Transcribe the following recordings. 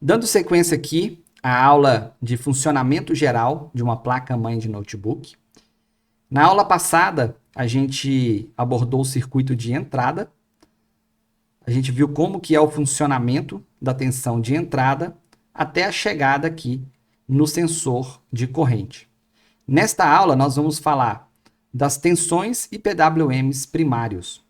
Dando sequência aqui à aula de funcionamento geral de uma placa-mãe de notebook. Na aula passada, a gente abordou o circuito de entrada. A gente viu como que é o funcionamento da tensão de entrada até a chegada aqui no sensor de corrente. Nesta aula, nós vamos falar das tensões e PWMs primários.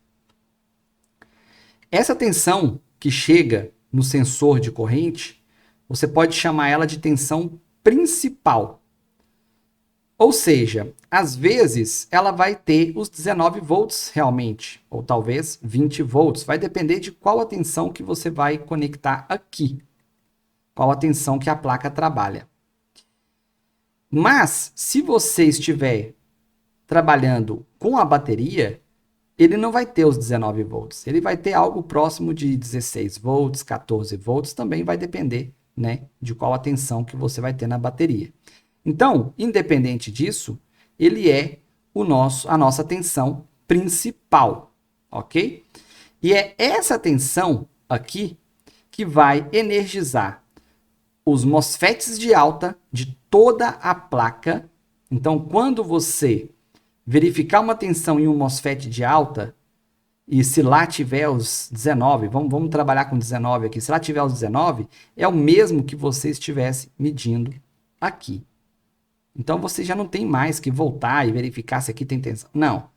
Essa tensão que chega no sensor de corrente, você pode chamar ela de tensão principal. Ou seja, às vezes ela vai ter os 19 volts realmente, ou talvez 20 volts. Vai depender de qual a tensão que você vai conectar aqui. Qual a tensão que a placa trabalha. Mas, se você estiver trabalhando com a bateria, ele não vai ter os 19 volts. Ele vai ter algo próximo de 16 volts, 14 volts, também vai depender, né, de qual a tensão que você vai ter na bateria. Então, independente disso, ele é a nossa tensão principal, ok? E é essa tensão aqui que vai energizar os MOSFETs de alta de toda a placa. Então, quando você verificar uma tensão em um MOSFET de alta, e se lá tiver os 19, vamos trabalhar com 19 aqui, se lá tiver os 19, é o mesmo que você estivesse medindo aqui. Então, você já não tem mais que voltar e verificar se aqui tem tensão. Não.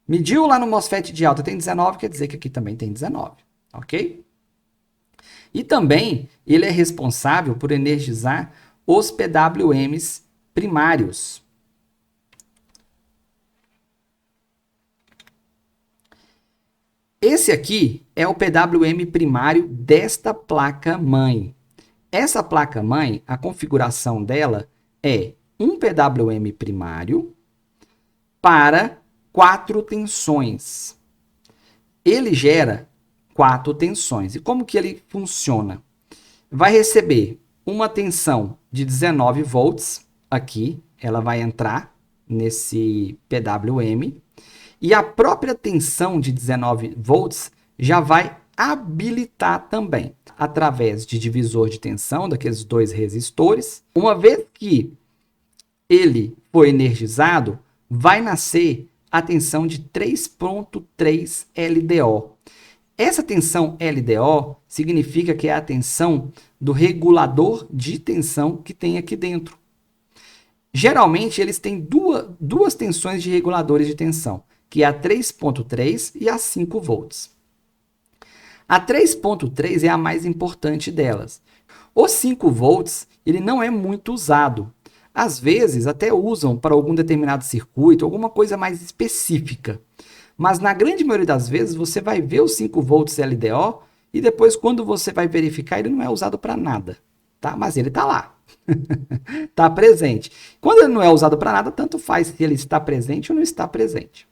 Mediu lá no MOSFET de alta, tem 19, quer dizer que aqui também tem 19, ok? E também, ele é responsável por energizar os PWMs primários. Esse aqui é o PWM primário desta placa-mãe. Essa placa-mãe, a configuração dela é um PWM primário para 4 tensões. Ele gera 4 tensões. E como que ele funciona? Vai receber uma tensão de 19 volts aqui, ela vai entrar nesse PWM. E a própria tensão de 19 volts já vai habilitar também, através de divisor de tensão, daqueles 2 resistores. Uma vez que ele for energizado, vai nascer a tensão de 3.3 LDO. Essa tensão LDO significa que é a tensão do regulador de tensão que tem aqui dentro. Geralmente, eles têm duas tensões de reguladores de tensão, que é a 3.3 e a 5 volts. A 3.3 é a mais importante delas. O 5 volts, ele não é muito usado. Às vezes, até usam para algum determinado circuito, alguma coisa mais específica. Mas na grande maioria das vezes, você vai ver o 5 volts LDO e depois, quando você vai verificar, ele não é usado para nada. Tá? Mas ele está lá. Está presente. Quando ele não é usado para nada, tanto faz se ele está presente ou não está presente.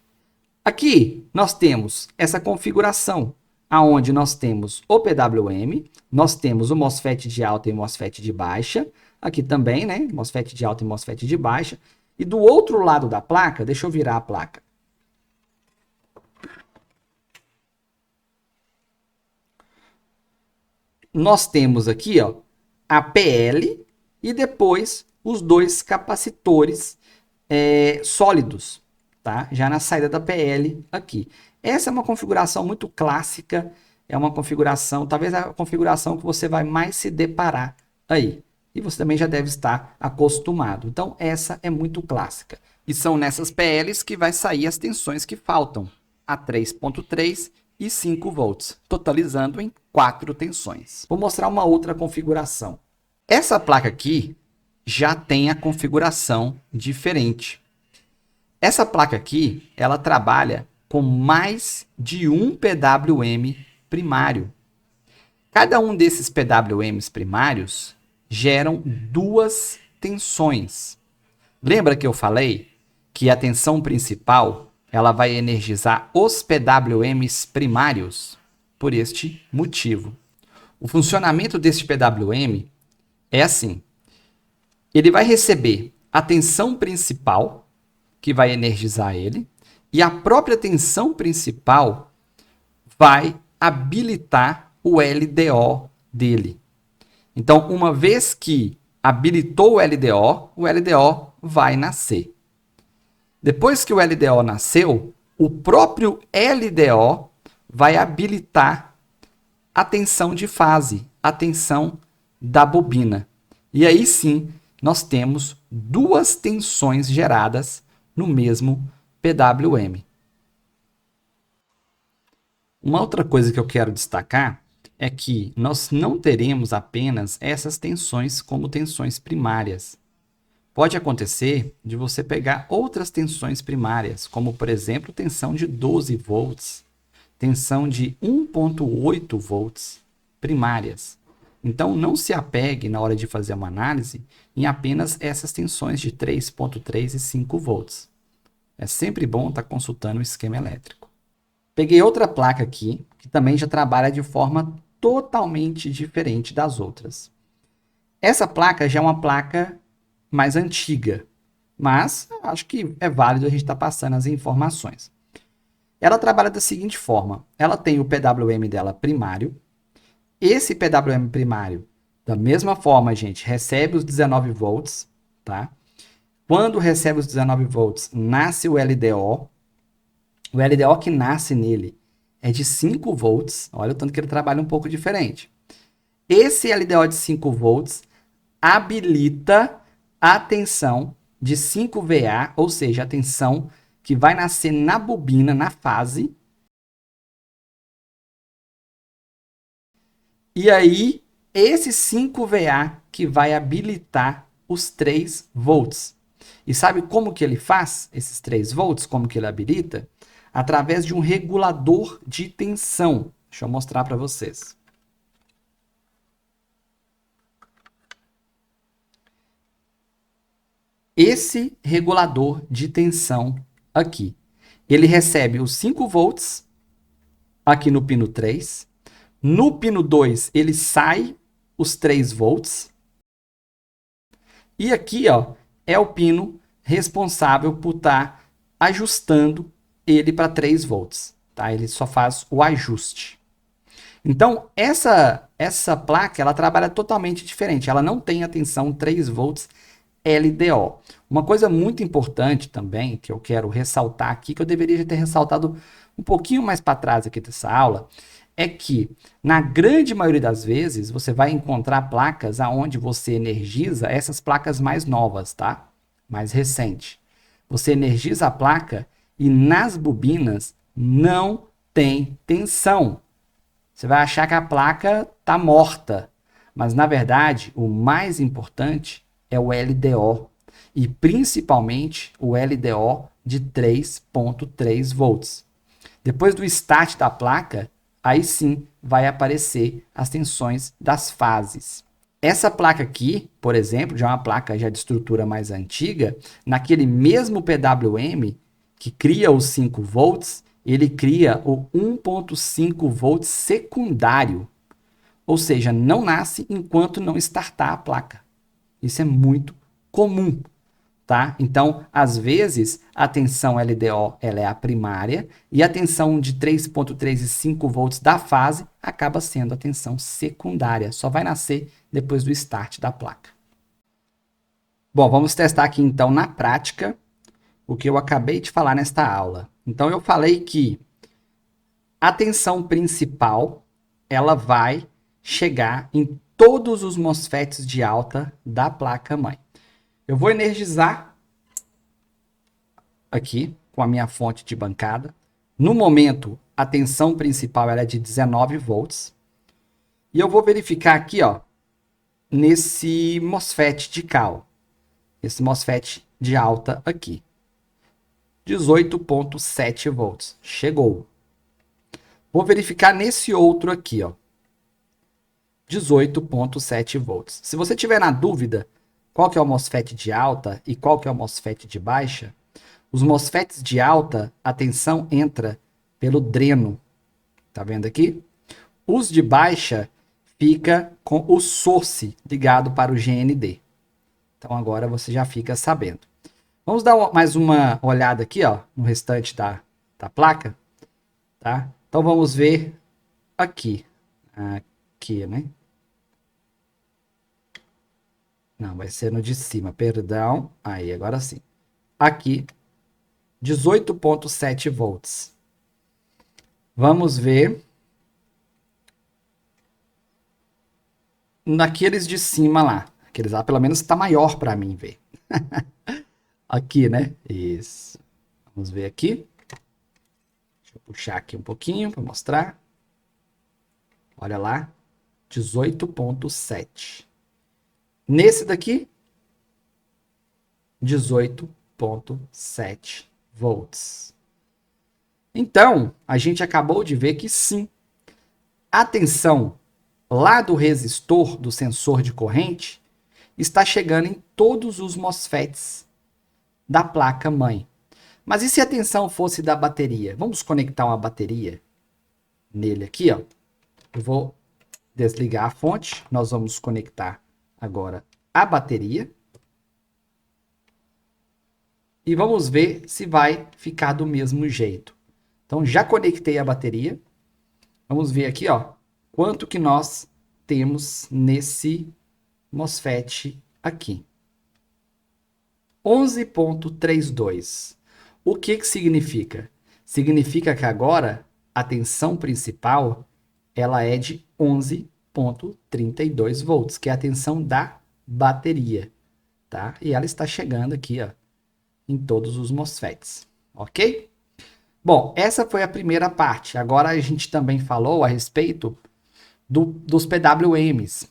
Aqui nós temos essa configuração, aonde nós temos o PWM, nós temos o MOSFET de alta e MOSFET de baixa, aqui também, né, MOSFET de alta e MOSFET de baixa, e do outro lado da placa, deixa eu virar a placa. Nós temos aqui, ó, a PL e depois os 2 capacitores sólidos. Tá? Já na saída da PL aqui. Essa é uma configuração muito clássica, é uma configuração, talvez a configuração que você vai mais se deparar aí. E você também já deve estar acostumado. Então, essa é muito clássica. E são nessas PLs que vai sair as tensões que faltam, a 3.3 e 5 volts, totalizando em 4 tensões. Vou mostrar uma outra configuração. Essa placa aqui já tem a configuração diferente. Essa placa aqui, ela trabalha com mais de um PWM primário. Cada um desses PWMs primários geram 2 tensões. Lembra que eu falei que a tensão principal, ela vai energizar os PWMs primários? Por este motivo. O funcionamento deste PWM é assim. Ele vai receber a tensão principal, que vai energizar ele, e a própria tensão principal vai habilitar o LDO dele. Então, uma vez que habilitou o LDO vai nascer. Depois que o LDO nasceu, o próprio LDO vai habilitar a tensão de fase, a tensão da bobina. E aí sim, nós temos duas tensões geradas no mesmo PWM. Uma outra coisa que eu quero destacar é que nós não teremos apenas essas tensões como tensões primárias. Pode acontecer de você pegar outras tensões primárias, como por exemplo, tensão de 12 volts, tensão de 1.8 volts primárias. Então, não se apegue na hora de fazer uma análise em apenas essas tensões de 3.3 e 5 volts. É sempre bom estar consultando o esquema elétrico. Peguei outra placa aqui, que também já trabalha de forma totalmente diferente das outras. Essa placa já é uma placa mais antiga, mas acho que é válido a gente estar passando as informações. Ela trabalha da seguinte forma: ela tem o PWM dela primário. Esse PWM primário, da mesma forma, gente, recebe os 19 volts, tá? Quando recebe os 19 volts, nasce o LDO. O LDO que nasce nele é de 5 volts. Olha o tanto que ele trabalha um pouco diferente. Esse LDO de 5 volts habilita a tensão de 5 VA, ou seja, a tensão que vai nascer na bobina, na fase. E aí, esse 5 VA que vai habilitar os 3 volts. E sabe como que ele faz esses 3 volts? Como que ele habilita? Através de um regulador de tensão. Deixa eu mostrar para vocês. Esse regulador de tensão aqui, ele recebe os 5 volts aqui no pino 3. No pino 2, ele sai os 3 volts. E aqui, ó, é o pino responsável por estar ajustando ele para 3 volts. Tá? Ele só faz o ajuste. Então, essa placa ela trabalha totalmente diferente. Ela não tem a tensão 3 volts LDO. Uma coisa muito importante também, que eu quero ressaltar aqui, que eu deveria ter ressaltado um pouquinho mais para trás aqui dessa aula, é que, na grande maioria das vezes, você vai encontrar placas aonde você energiza essas placas mais novas, tá? Mais recente. Você energiza a placa e nas bobinas não tem tensão. Você vai achar que a placa está morta, mas na verdade o mais importante é o LDO e principalmente o LDO de 3.3 volts. Depois do start da placa, aí sim vai aparecer as tensões das fases. Essa placa aqui, por exemplo, já é uma placa já de estrutura mais antiga, naquele mesmo PWM que cria os 5 volts, ele cria o 1.5 volts secundário. Ou seja, não nasce enquanto não startar a placa. Isso é muito comum, tá? Então, às vezes, a tensão LDO ela é a primária e a tensão de 3.3 e 5 volts da fase acaba sendo a tensão secundária. Só vai nascer depois do start da placa. Bom, vamos testar aqui então na prática o que eu acabei de falar nesta aula. Então, eu falei que a tensão principal ela vai chegar em todos os MOSFETs de alta da placa-mãe. Eu vou energizar aqui com a minha fonte de bancada. No momento, a tensão principal ela é de 19 volts. E eu vou verificar aqui, ó, nesse MOSFET de cal. Esse MOSFET de alta aqui. 18.7 volts. Chegou. Vou verificar nesse outro aqui, ó. 18.7 volts. Se você tiver na dúvida qual que é o MOSFET de alta e qual que é o MOSFET de baixa, os MOSFETs de alta, a tensão entra pelo dreno. Tá vendo aqui? Os de baixa fica com o source ligado para o GND. Então agora você já fica sabendo. Vamos dar mais uma olhada aqui, ó, no restante da placa, tá? Então vamos ver aqui, né? Não, vai ser no de cima, perdão. Aí, agora sim. Aqui, 18,7 volts. Vamos ver naqueles de cima lá. Aqueles lá, pelo menos, está maior para mim ver. Aqui, né? Isso. Vamos ver aqui. Deixa eu puxar aqui um pouquinho para mostrar. Olha lá. 18,7. Nesse daqui, 18,7 volts. Então, a gente acabou de ver que sim, a tensão lá do resistor do sensor de corrente está chegando em todos os MOSFETs da placa-mãe. Mas e se a tensão fosse da bateria? Vamos conectar uma bateria nele aqui, ó. Eu vou desligar a fonte, nós vamos conectar agora a bateria. E vamos ver se vai ficar do mesmo jeito. Então, já conectei a bateria. Vamos ver aqui, ó, quanto que nós temos nesse MOSFET aqui. 11,32. O que que significa? Significa que agora a tensão principal ela é de 11,32 volts, que é a tensão da bateria, tá? E ela está chegando aqui, ó, em todos os MOSFETs, ok? Bom, essa foi a primeira parte. Agora a gente também falou a respeito dos PWMs,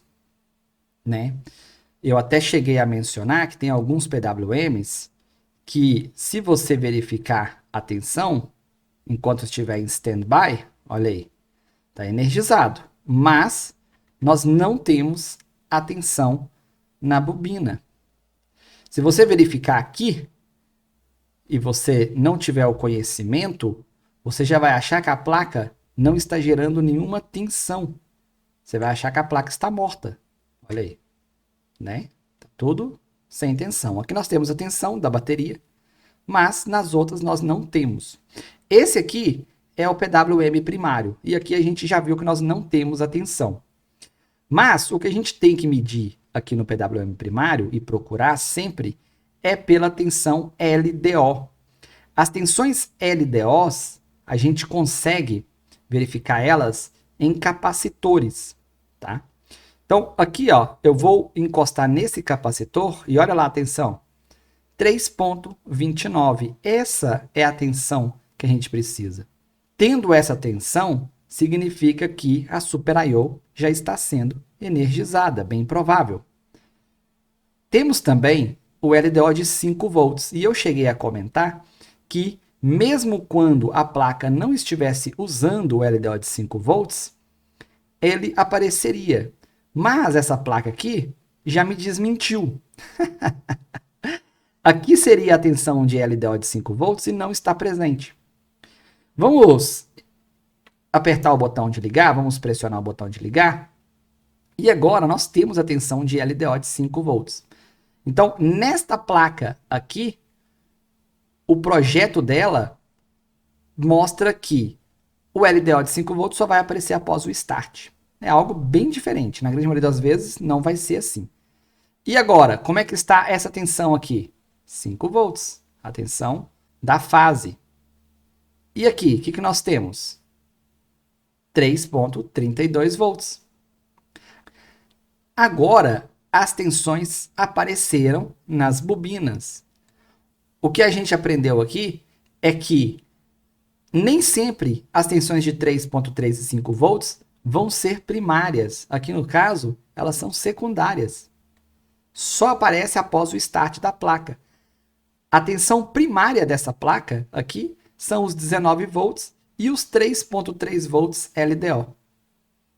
né? Eu até cheguei a mencionar que tem alguns PWMs que, se você verificar a tensão, enquanto estiver em standby, olha aí, está energizado. Mas nós não temos a tensão na bobina. Se você verificar aqui, e você não tiver o conhecimento, você já vai achar que a placa não está gerando nenhuma tensão. Você vai achar que a placa está morta. Olha aí, né? Tá tudo sem tensão. Aqui nós temos a tensão da bateria, mas nas outras nós não temos. Esse aqui é o PWM primário, e aqui a gente já viu que nós não temos a tensão. Mas o que a gente tem que medir aqui no PWM primário e procurar sempre é pela tensão LDO. As tensões LDOs, a gente consegue verificar elas em capacitores, tá? Então, aqui, ó, eu vou encostar nesse capacitor e olha lá a tensão, 3,29. Essa é a tensão que a gente precisa. Tendo essa tensão, significa que a Super I/O já está sendo energizada, bem provável. Temos também o LDO de 5 volts, e eu cheguei a comentar que mesmo quando a placa não estivesse usando o LDO de 5 volts, ele apareceria. Mas essa placa aqui já me desmentiu. Aqui seria a tensão de LDO de 5 volts e não está presente. Vamos apertar o botão de ligar, vamos pressionar o botão de ligar. E agora nós temos a tensão de LDO de 5 volts. Então, nesta placa aqui, o projeto dela mostra que o LDO de 5 volts só vai aparecer após o start. É algo bem diferente. Na grande maioria das vezes, não vai ser assim. E agora, como é que está essa tensão aqui? 5 volts. A tensão da fase. E aqui, o que nós temos? 3,32 volts. Agora, as tensões apareceram nas bobinas. O que a gente aprendeu aqui é que nem sempre as tensões de 3,3 e 5 volts vão ser primárias. Aqui no caso, elas são secundárias. Só aparece após o start da placa. A tensão primária dessa placa aqui são os 19 volts e os 3,3 volts LDO.